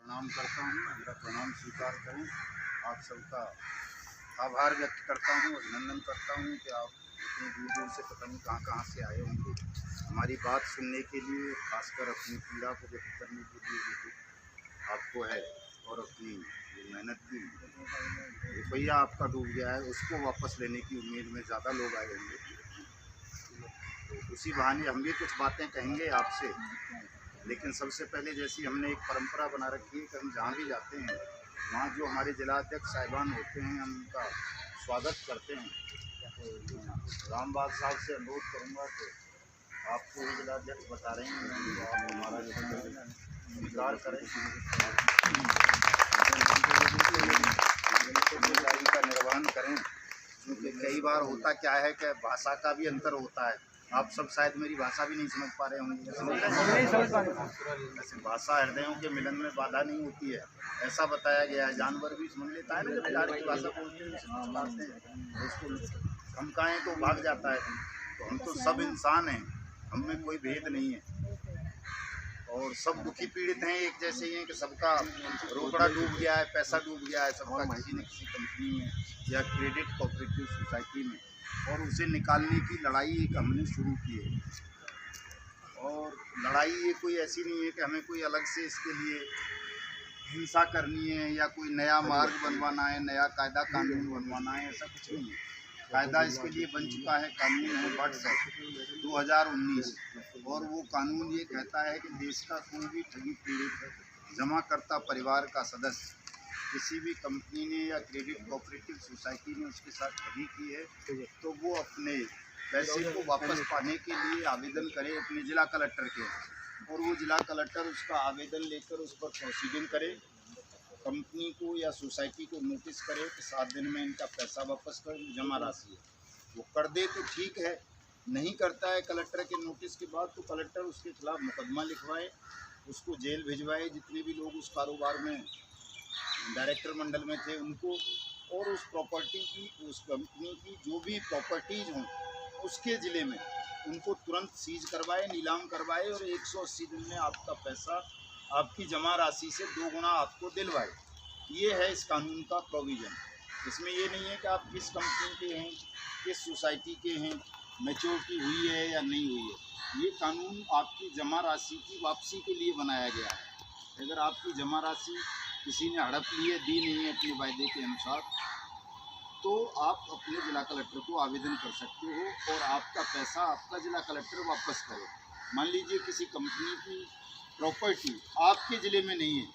प्रणाम करता हूँ, मेरा प्रणाम स्वीकार करें। आप सबका आभार व्यक्त करता हूँ, अभिनंदन करता हूँ कि आप इतनी दूर दूर से पता नहीं कहाँ से आए होंगे हमारी बात सुनने के लिए, खासकर अपनी पीड़ा को व्यक्त करने के लिए जो आपको है, और अपनी मेहनत की रुपया आपका डूब गया है उसको वापस लेने की उम्मीद में ज़्यादा लोग आए होंगे। तो उसी बहाने हम भी कुछ बातें कहेंगे आपसे। लेकिन सबसे पहले जैसी हमने एक परंपरा बना रखी है कि हम जहाँ भी जाते हैं वहाँ जो हमारे जिलाध्यक्ष साहिबान होते हैं हम उनका स्वागत करते हैं। तो रामबाग साहब से अनुरोध करूँगा कि आपको ये जिलाध्यक्ष बता रहे हैं तो आप हमारा स्वीकार करें, जिम्मेदारी का निर्वहन करें। क्योंकि कई बार होता क्या है कि भाषा का भी अंतर होता है। आप सब शायद मेरी भाषा भी नहीं समझ पा रहे होंगे। ऐसे भाषा हृदयों के मिलन में बाधा नहीं होती है, ऐसा बताया गया है। जानवर भी समझ लेता है ना, जब प्यार की भाषा बोलते हैं समझ पाते हैं, उसको धमकाएं तो भाग जाता है। तो हम तो सब इंसान हैं, हम में कोई भेद नहीं है और सब दुखी पीड़ित हैं, एक जैसे ही हैं कि सबका रोकड़ा डूब गया है, पैसा डूब गया है सबका किसी न किसी कंपनी में या क्रेडिट कोऑपरेटिव सोसाइटी में, और उसे निकालने की लड़ाई एक हमने शुरू की है। और लड़ाई ये कोई ऐसी नहीं है कि हमें कोई अलग से इसके लिए हिंसा करनी है या कोई नया मार्ग बनवाना है, नया कायदा कानून बनवाना है, ऐसा कुछ नहीं है। कायदा इसके लिए बन चुका है, कानून है WhatsApp 2019, और वो कानून ये कहता है कि देश का कोई भी ठगी पीड़ित जमाकर्ता परिवार का सदस्य किसी भी कंपनी ने या क्रेडिट कोऑपरेटिव सोसाइटी ने उसके साथ ठगी की है तो वो अपने पैसे को वापस पाने के लिए आवेदन करे अपने जिला कलेक्टर के, और वो जिला कलेक्टर उसका आवेदन लेकर उस पर प्रोसीडिंग करे, कंपनी को या सोसाइटी को नोटिस करे कि 7 दिन में इनका पैसा वापस कर, जमा राशि है वो कर दे तो ठीक है। नहीं करता है कलेक्टर के नोटिस के बाद तो कलेक्टर उसके खिलाफ मुकदमा लिखवाए, उसको जेल भिजवाए, जितने भी लोग उस कारोबार में डायरेक्टर मंडल में थे उनको, और उस प्रॉपर्टी की, उस कंपनी की जो भी प्रॉपर्टीज़ हों उसके ज़िले में उनको तुरंत सीज करवाए, नीलाम करवाए, और 180 दिन में आपका पैसा आपकी जमा राशि से 2 गुना आपको दिलवाए। ये है इस कानून का प्रोविज़न। इसमें ये नहीं है कि आप किस कंपनी के हैं, किस सोसाइटी के हैं, मैच्योरिटी हुई है या नहीं हुई है। ये कानून आपकी जमा राशि की वापसी के लिए बनाया गया है। अगर आपकी जमा राशि किसी ने हड़प ली है, दी नहीं है अपने वायदे के अनुसार, तो आप अपने जिला कलेक्टर को आवेदन कर सकते हो और आपका पैसा आपका जिला कलेक्टर वापस करे। मान लीजिए किसी कंपनी की प्रॉपर्टी आपके ज़िले में नहीं है,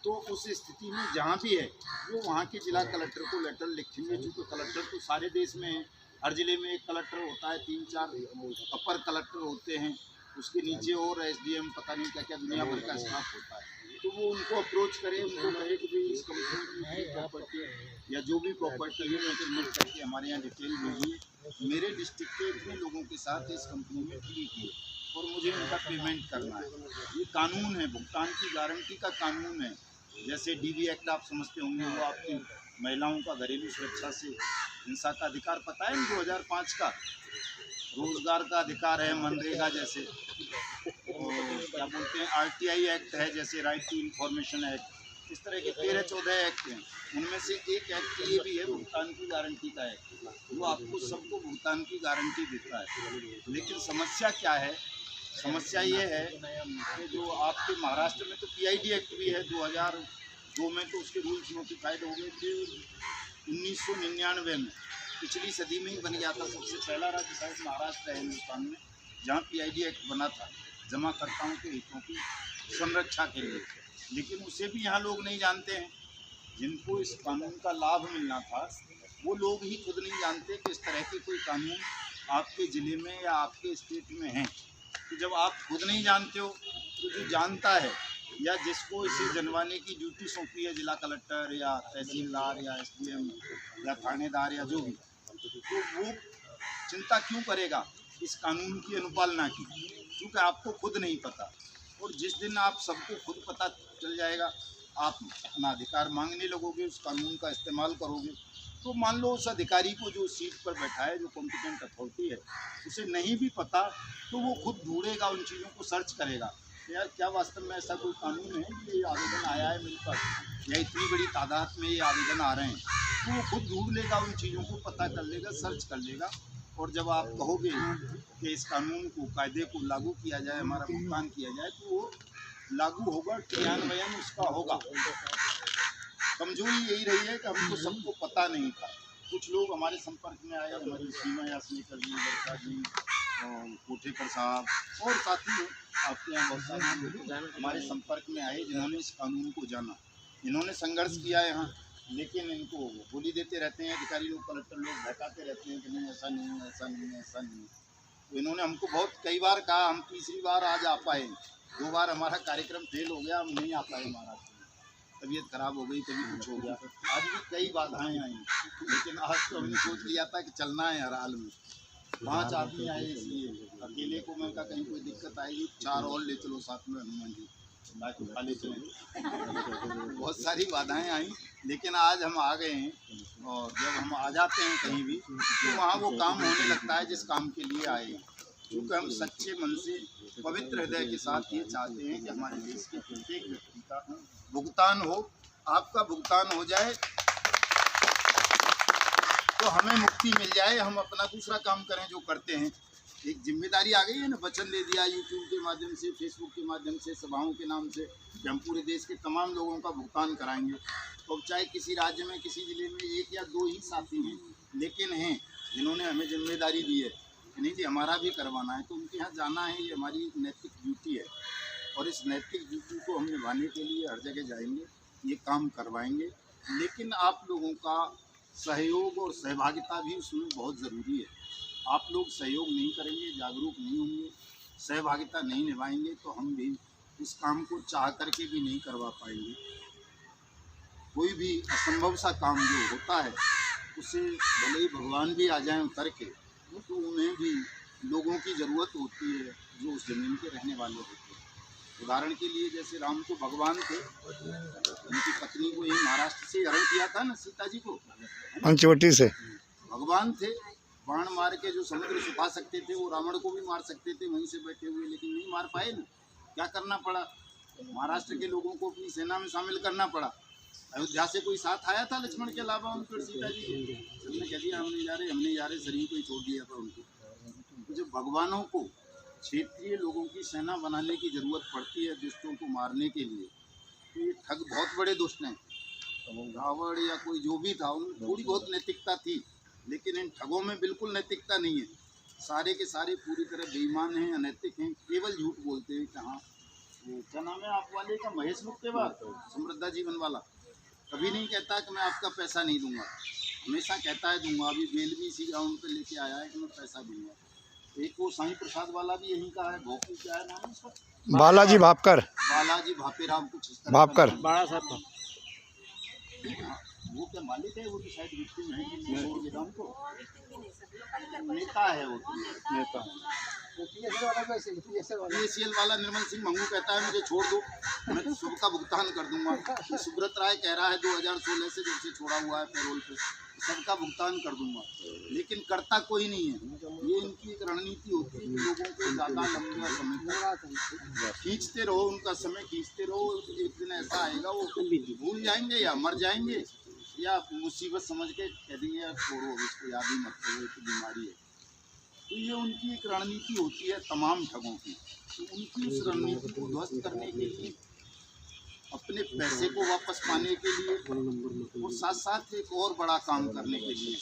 तो उस स्थिति में जहाँ भी है वो वहाँ के जिला कलेक्टर को लेटर लिखेंगे। चूँकि कलेक्टर तो सारे देश में है, हर ज़िले में एक कलेक्टर होता है, 3-4 अपर कलेक्टर होते हैं, उसके नीचे और SDM पता नहीं क्या क्या दुनिया भर का स्टाफ होता है। तो वो उनको अप्रोच करे, उनको कहे कि भाई इस कंपनी की प्रॉपर्टी या जो भी प्रॉपर्टी है मेजरमेंट करके हमारे यहाँ डिटेल भेजिए, मेरे डिस्ट्रिक्ट के इतने लोगों के साथ इस कंपनी में डील किए और मुझे उनका पेमेंट करना है। ये कानून है, भुगतान की गारंटी का कानून है। जैसे DV एक्ट आप समझते होंगे, वो आपकी महिलाओं का घरेलू सुरक्षा से हिंसा का अधिकार पता है, 2005 का रोजगार का अधिकार है, मनरेगा जैसे, और क्या बोलते हैं RTI एक्ट है, जैसे राइट टू इंफॉर्मेशन एक्ट, इस तरह के 13-14 एक्ट हैं। उनमें से एक एक्ट ये भी है भुगतान की गारंटी का एक्ट, जो आपको सबको भुगतान की गारंटी देता है। लेकिन समस्या क्या है, समस्या ये है कि जो आपके महाराष्ट्र में तो PID एक्ट भी है 2002 में, तो उसके रूल्स नोटिफाइड हो गए थे 1999 में, पिछली सदी में ही बन गया था। सबसे पहला राज्य शायद महाराष्ट्र है हिंदुस्तान में जहाँ PID एक्ट बना था जमाकर्ताओं के हितों की संरक्षा के लिए। लेकिन उसे भी यहाँ लोग नहीं जानते हैं, जिनको इस कानून का लाभ मिलना था वो लोग ही खुद नहीं जानते कि इस तरह के कोई कानून आपके ज़िले में या आपके स्टेट में हैं। तो जब आप खुद नहीं जानते हो तो जो जानता है या जिसको इसे जनवाने की ड्यूटी सौंपी है जिला कलेक्टर या तहसीलदार या SDM या थानेदार या जो भी, तो वो चिंता क्यों करेगा इस कानून की अनुपालना की, क्योंकि आपको खुद नहीं पता। और जिस दिन आप सबको खुद पता चल जाएगा, आप अपना अधिकार मांगने लगोगे, उस कानून का इस्तेमाल करोगे, तो मान लो उस अधिकारी को जो सीट पर बैठा है, जो कॉम्पिटेंट अथॉरिटी है, उसे नहीं भी पता तो वो खुद ढूंढेगा, उन चीज़ों को सर्च करेगा यार क्या वास्तव में ऐसा कोई कानून है कि ये आवेदन आया है मेरे पास, या इतनी बड़ी तादाद में ये आवेदन आ रहे हैं, तो वो खुद ढूंढ लेगा, उन चीज़ों को पता कर लेगा, सर्च कर लेगा, और जब आप कहोगे कि इस कानून को, कायदे को लागू किया जाए, हमारा भुगतान किया जाए, तो वो लागू होगा, क्रियान्वयन उसका होगा। कमजोरी यही रही है कि हमको सबको पता नहीं था। कुछ लोग हमारे संपर्क में आए, हमारी सीमा यास्मीकर जी, वर्षा जी, कोठेकर साहब और साथी आपके यहाँ बहुत सारे लोग हमारे संपर्क में आए जिन्होंने इस कानून को जाना, इन्होंने संघर्ष किया यहाँ, लेकिन इनको गोली देते रहते हैं अधिकारी लोग, कलेक्टर लोग बहकाते रहते हैं कि नहीं ऐसा नहीं है, ऐसा नहीं है, ऐसा नहीं है। तो इन्होंने हमको बहुत कई बार कहा, हम तीसरी बार आज आ पाए, 2 बार हमारा कार्यक्रम फेल हो गया, हम नहीं आ पाए महाराष्ट्र में, तबीयत खराब हो गई, कभी कुछ हो गया, आज भी कई बाधाएं आई, लेकिन आज तो हमने सोच लिया था कि चलना है हर हाल में। 5 आदमी आए, इसलिए अकेले को मैं कहा कहीं कोई दिक्कत आएगी 4 और ले चलो साथ में, हनुमान जी बाइक उठा ले चले। बहुत सारी बाधाएं आई, लेकिन आज हम आ गए हैं, और जब हम आ जाते हैं कहीं भी तो वहाँ वो काम होने लगता है जिस काम के लिए आए, क्योंकि हम सच्चे मन से पवित्र हृदय के साथ ये चाहते हैं कि हमारे देश के प्रत्येक व्यक्ति का भुगतान हो, आपका भुगतान हो जाए तो हमें मुक्ति मिल जाए, हम अपना दूसरा काम करें जो करते हैं। एक जिम्मेदारी आ गई है ना, वचन दे दिया यूट्यूब के माध्यम से, फेसबुक के माध्यम से, सभाओं के नाम से, कि हम पूरे देश के तमाम लोगों का भुगतान कराएंगे। तो चाहे किसी राज्य में, किसी ज़िले में 1 या 2 ही साथी हैं, लेकिन हैं जिन्होंने हमें जिम्मेदारी दी है कि नहीं जी हमारा भी करवाना है, तो उनके यहाँ जाना है, ये हमारी नैतिक ड्यूटी है, और इस नैतिक ड्यूटी को हम निभाने के लिए हर जगह जाएंगे, ये काम करवाएंगे। लेकिन आप लोगों का सहयोग और सहभागिता भी उसमें बहुत ज़रूरी है। आप लोग सहयोग नहीं करेंगे, जागरूक नहीं होंगे, सहभागिता नहीं निभाएंगे, तो हम भी उस काम को चाह करके भी नहीं करवा पाएंगे। कोई भी असंभव सा काम जो होता है, उसे भले ही भगवान भी आ जाएं उतर के, तो उन्हें भी लोगों की ज़रूरत होती है जो उस ज़मीन के रहने वाले होते हैं। उदाहरण के लिए जैसे राम तो भगवान थे, उनकी पत्नी को यही महाराष्ट्र से हरण किया था ना, सीता जी को पंचवटी से भगवान थे, बाण मार के जो समुद्र सुखा सकते थे, वो रावण को भी मार सकते थे वहीं से बैठे हुए, लेकिन नहीं मार पाए ना। क्या करना पड़ा, महाराष्ट्र के लोगों को अपनी सेना में शामिल करना पड़ा। अयोध्या से कोई साथ आया था लक्ष्मण के अलावा उनके, सीता जी के? सबने कह दिया हम नहीं जा रहे, हम नहीं जा रहे, शरीर को ही छोड़ दिया था उनको। तो जब भगवानों को क्षेत्रीय लोगों की सेना बनाने की जरूरत पड़ती है दुष्टों को मारने के लिए, तो ये ठग बहुत बड़े दुष्ट हैं, रावण या कोई जो भी था, उनमें थोड़ी बहुत नैतिकता थी, लेकिन इन ठगों में बिल्कुल नैतिकता नहीं है। सारे के सारे पूरी तरह बेईमान हैं, अनैतिक हैं, केवल झूठ बोलते हैं। कहाँ वो क्या नाम है आप वाले का, महेश मुक्तेवा, समृद्धा जीवन वाला, कभी नहीं कहता कि मैं आपका पैसा नहीं दूंगा, हमेशा कहता है दूंगा। अभी बेल भी इसी ग्राउंड पे लेके आया है कि मैं पैसा दूंगा। एक वो साईं प्रसाद वाला भी यहीं का है, भोपू क्या है नाम उसका, बालाजी भापकर, बालाजी भापेराम कुछ इस तरह भापकर, बड़ा साहब वो क्या मालिक है, वो तो शायद विक्टिम है गोदाम को, नेता है वो, नेता पीएसएल वाला निर्मल सिंह मंगू कहता है मुझे छोड़ दो, मैं सबका भुगतान कर दूंगा। सुब्रत राय कह रहा है 2016 से जब से छोड़ा हुआ है पैरोल पे, सबका भुगतान कर दूंगा, लेकिन करता कोई नहीं है। ये इनकी एक रणनीति होती है, लोगों को ज़्यादा लंबा समय खींचते रहो, उनका समय खींचते रहो, एक दिन ऐसा आएगा वो भूल जाएंगे या मर जाएंगे या मुसीबत समझ के कह देंगे यार छोड़ो इसको, याद ही मत करो, एक बीमारी है। तो ये उनकी एक रणनीति होती है तमाम ठगों की। तो उनकी उस रणनीति को ध्वस्त करने के लिए, अपने पैसे को वापस पाने के लिए, और साथ साथ एक और बड़ा काम करने के लिए,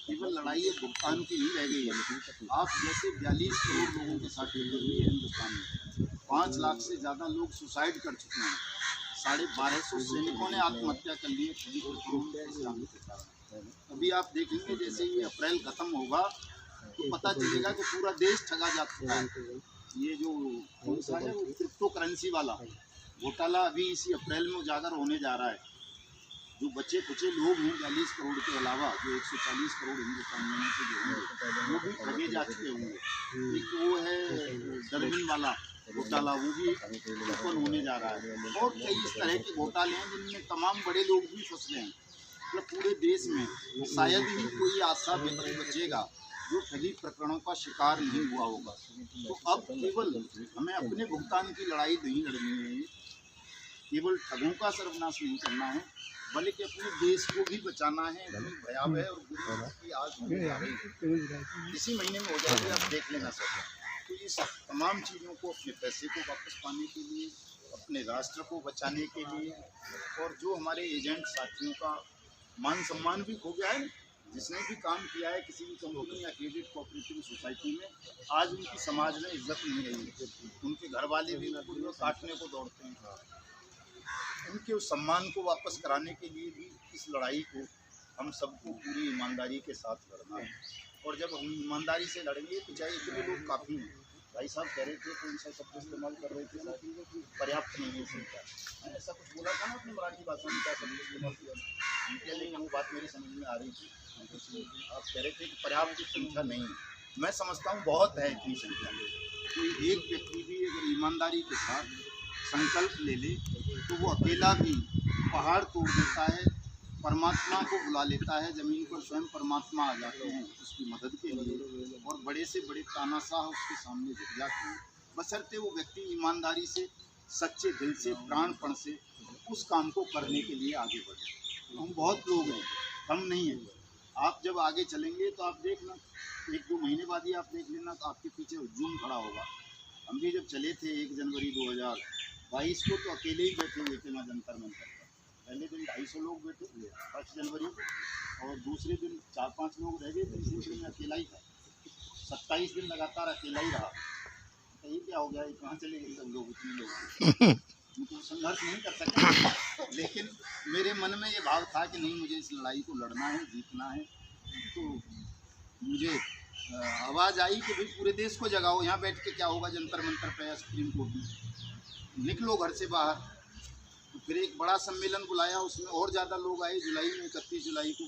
केवल लड़ाई भुगतान की नहीं रह गई है। आप जैसे 42 करोड़ लोगों के साथ हुई है हिंदुस्तान में, 5 लाख से ज़्यादा लोग सुसाइड कर चुके हैं, 1250 सैनिकों ने आत्महत्या कर ली है। अभी आप देखेंगे जैसे ये अप्रैल खत्म होगा तो पता चलेगा कि पूरा देश ठगा जा चुका है। ये जो कौन सा है वो क्रिप्टो करेंसी वाला घोटाला अभी इसी अप्रैल में उजागर होने जा रहा है। जो बचे कुचे लोग हैं 42 करोड़ के अलावा, जो 140 करोड़ हिंदुस्तान में से जो होंगे वो भी ठगे जा चुके होंगे। एक वो है डरबिन वाला घोटाला, वो भी ओपन होने जा रहा है, और कई इस तरह के घोटाले हैं जिनमें तमाम बड़े लोग भी फंस रहे हैं। मतलब पूरे देश में शायद ही कोई आशा व्यक्ति बचेगा जो ठगी प्रकरणों का शिकार नहीं हुआ होगा। तो अब केवल हमें अपने भुगतान की लड़ाई नहीं लड़नी है, केवल ठगों का सर्वनाश नहीं करना है, बल्कि अपने देश को भी बचाना है। इतनी भयावह और बुरी स्थिति आज होने जा रही है, इसी महीने में हो जाएगी, आप देख लेना सर। तो इस तमाम चीज़ों को, अपने पैसे को वापस पाने के लिए, अपने राष्ट्र को बचाने के लिए, और जो हमारे एजेंट साथियों का मान सम्मान भी खो गया है, जिसने भी काम किया है किसी भी कंपनी या क्रेडिट कोऑपरेटिव सोसाइटी में, आज उनकी समाज में इज्जत नहीं रही। उनके घर वाले भी उनको काटने को दौड़ते हैं। उनके उस सम्मान को वापस कराने के लिए भी इस लड़ाई को हम सबको पूरी ईमानदारी के साथ लड़ना है। और जब हम ईमानदारी से लड़ेंगे तो चाहे इतने लोग काफ़ी हैं। भाई साहब कह रहे थे, कौन सा शब्द इस्तेमाल कर रहे थे ना, पर्याप्त नहीं है संख्या। मैंने ऐसा कुछ बोला था ना अपनी मराठी भाषा में, क्या शब्द इस्तेमाल किया, लेकिन वो बात मेरी समझ में आ रही थी। आप कह रहे थे कि पर्याप्त संख्या नहीं है। मैं समझता हूँ बहुत है इतनी संख्या। कोई एक व्यक्ति भी अगर ईमानदारी के साथ संकल्प ले ले तो वो अकेला भी पहाड़ तोड़ देता है, परमात्मा को बुला लेता है। ज़मीन पर स्वयं परमात्मा आ जाते हैं उसकी मदद के लिए, और बड़े से बड़े तानाशाह उसके सामने झुक जाते हैं, बशर्ते वो व्यक्ति ईमानदारी से, सच्चे दिल से, प्राणपण से उस काम को करने के लिए आगे बढ़े। हम बहुत लोग हैं, हम नहीं हैं। आप जब आगे चलेंगे तो आप देखना, 1-2 महीने बाद ही आप देख लेना, तो आपके पीछे हुजूम खड़ा होगा। हम भी जब चले थे 1 जनवरी 2022 को, तो अकेले ही बैठे हुए थे मैं जंतर मंतर पर। पहले दिन 250 लोग बैठे थे 1 जनवरी को, और दूसरे दिन 4-5 लोग रह गए थे, तीसरे दिन अकेला ही था। 27 दिन लगातार अकेला ही रहा। ये क्या हो गया, कहाँ चले गए सब लोग, इतने लोग? उनको संघर्ष नहीं कर सके, लेकिन मेरे मन में ये भाव था कि नहीं, मुझे इस लड़ाई को लड़ना है, जीतना है। तो मुझे आवाज़ आई कि भाई पूरे देश को जगाओ, यहाँ बैठ के क्या होगा जंतर मंतर पे या सुप्रीम कोर्ट में, निकलो घर से बाहर। तो फिर एक बड़ा सम्मेलन बुलाया, उसमें और ज़्यादा लोग आए जुलाई में, 31 जुलाई को।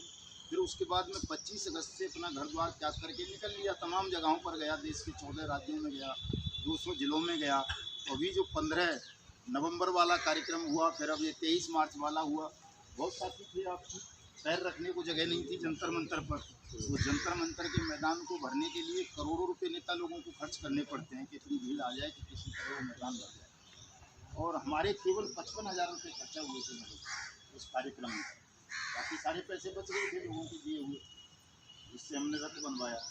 फिर उसके बाद में 25 अगस्त से अपना घर द्वार त्याग करके निकल लिया, तमाम जगहों पर गया, देश के 14 राज्यों में गया, 200 जिलों में गया। अभी जो 15 नवंबर वाला कार्यक्रम हुआ, फिर अब ये 23 मार्च वाला हुआ। बहुत साथी थे, आपकी पैर रखने को जगह नहीं थी जंतर मंतर पर। तो जंतर मंतर के मैदान को भरने के लिए करोड़ों रुपए नेता लोगों को खर्च करने पड़ते हैं कि इतनी भीड़ आ जाए कि किसी तरह वो मैदान भर जाए। और हमारे केवल 55,000 रुपये खर्चा हुए थे उस कार्यक्रम में। बाकी सारे पैसे बच गए थे लोगों को दिए हुए, जिससे हमने रथ बनवाया।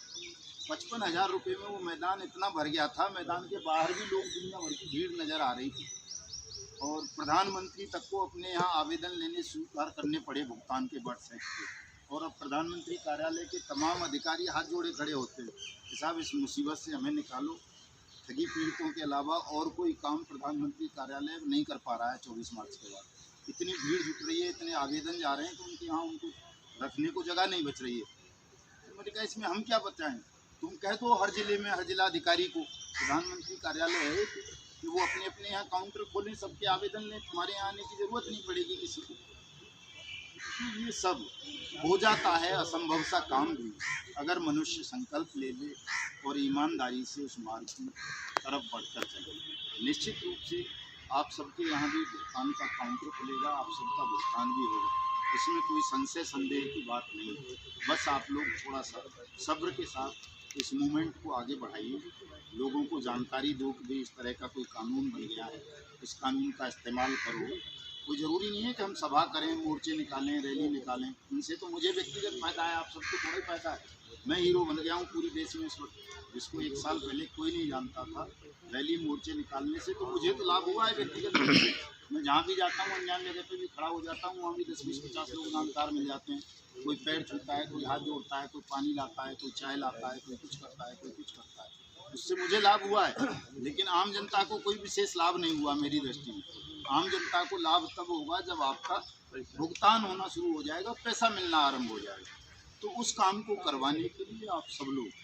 55,000 रुपये में वो मैदान इतना भर गया था, मैदान के बाहर भी लोग दुनिया भर की भीड़ नज़र आ रही थी। और प्रधानमंत्री तक को अपने यहाँ आवेदन लेने स्वीकार करने पड़े भुगतान के व्हाट्सएप के। और अब प्रधानमंत्री कार्यालय के तमाम अधिकारी हाथ जोड़े खड़े होते हैं कि साहब इस मुसीबत से हमें निकालो। ठगी पीड़ितों के अलावा और कोई काम प्रधानमंत्री कार्यालय नहीं कर पा रहा है 24 मार्च के बाद। इतनी भीड़ जुट रही है, इतने आवेदन जा रहे हैं कि उनके यहाँ उनको रखने को जगह नहीं बच रही है। तो मैंने कहा इसमें हम क्या बताएं, तुम कह दो हर जिले में हर जिला अधिकारी को प्रधानमंत्री कार्यालय है कि वो अपने अपने यहाँ काउंटर खोलें, सबके आवेदन लें, तुम्हारे यहाँ आने की ज़रूरत नहीं पड़ेगी किसी को। तो ये सब हो जाता है असंभव सा काम भी, अगर मनुष्य संकल्प ले ले और ईमानदारी से उस मार्ग की तरफ बढ़कर चले। निश्चित रूप से आप सबके यहाँ भी भुगतान का काउंटर खुलेगा, आप सबका भुगतान भी होगा, इसमें कोई संशय संदेह की बात नहीं है। बस आप लोग थोड़ा सा सब्र के साथ इस मूवमेंट को आगे बढ़ाइए, लोगों को जानकारी दो कि भाई इस तरह का कोई कानून बन गया है, इस कानून का इस्तेमाल करो। कोई ज़रूरी नहीं है कि हम सभा करें, मोर्चे निकालें, रैली निकालें, इनसे तो मुझे व्यक्तिगत फ़ायदा है, आप सबको थोड़ा ही फ़ायदा है। मैं हीरो बन गया हूँ पूरे देश में इस वक्त, जिसको 1 साल पहले कोई नहीं जानता था। रैली मोर्चे निकालने से तो मुझे तो लाभ हुआ है व्यक्तिगत रूप से। मैं जहाँ भी जाता हूँ, अनजान जगह पे भी खड़ा हो जाता हूँ, वहाँ भी 10, 20, 50 लोग इनामदार मिल जाते हैं। कोई पैर छूता है, कोई हाथ जोड़ता है, कोई पानी लाता है, कोई चाय लाता है, कोई कुछ करता है, कोई कुछ करता है। उससे मुझे लाभ हुआ है, लेकिन आम जनता को कोई विशेष लाभ नहीं हुआ मेरी दृष्टि में। आम जनता को लाभ तब होगा जब आपका भुगतान होना शुरू हो जाएगा, पैसा मिलना आरंभ हो जाएगा। तो उस काम को करवाने के लिए आप सब लोग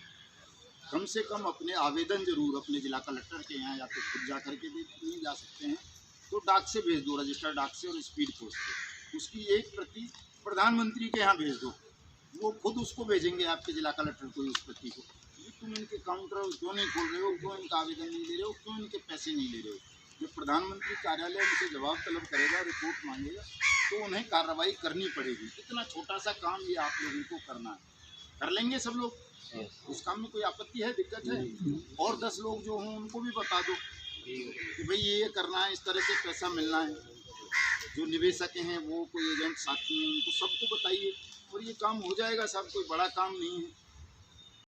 कम से कम अपने आवेदन जरूर अपने जिला कलेक्टर के यहाँ या तो खुद जा करके नहीं जा सकते हैं तो डाक से भेज दो, रजिस्टर्ड डाक से और स्पीड पोस्ट से। उसकी एक प्रति प्रधानमंत्री के यहाँ भेज दो, वो खुद उसको भेजेंगे आपके जिला कलेक्टर को उस प्रति को। तुम इनके काउंटर क्यों नहीं खोल रहे हो, क्यों इनका आवेदन नहीं ले रहे हो, क्यों इनके पैसे नहीं ले रहे हो। जब प्रधानमंत्री कार्यालय उनसे जवाब तलब करेगा, रिपोर्ट मांगेगा, तो उन्हें कार्रवाई करनी पड़ेगी। इतना छोटा सा काम ये आप लोगों को करना है, कर लेंगे सब लोग। उस काम में कोई आपत्ति है, दिक्कत है? और 10 लोग जो हों उनको भी बता दो कि भाई ये करना है, इस तरह से पैसा मिलना है। जो निवेशक हैं वो कोई एजेंट साथी हैं उनको सबको बताइए और ये काम हो जाएगा साहब, कोई बड़ा काम नहीं है।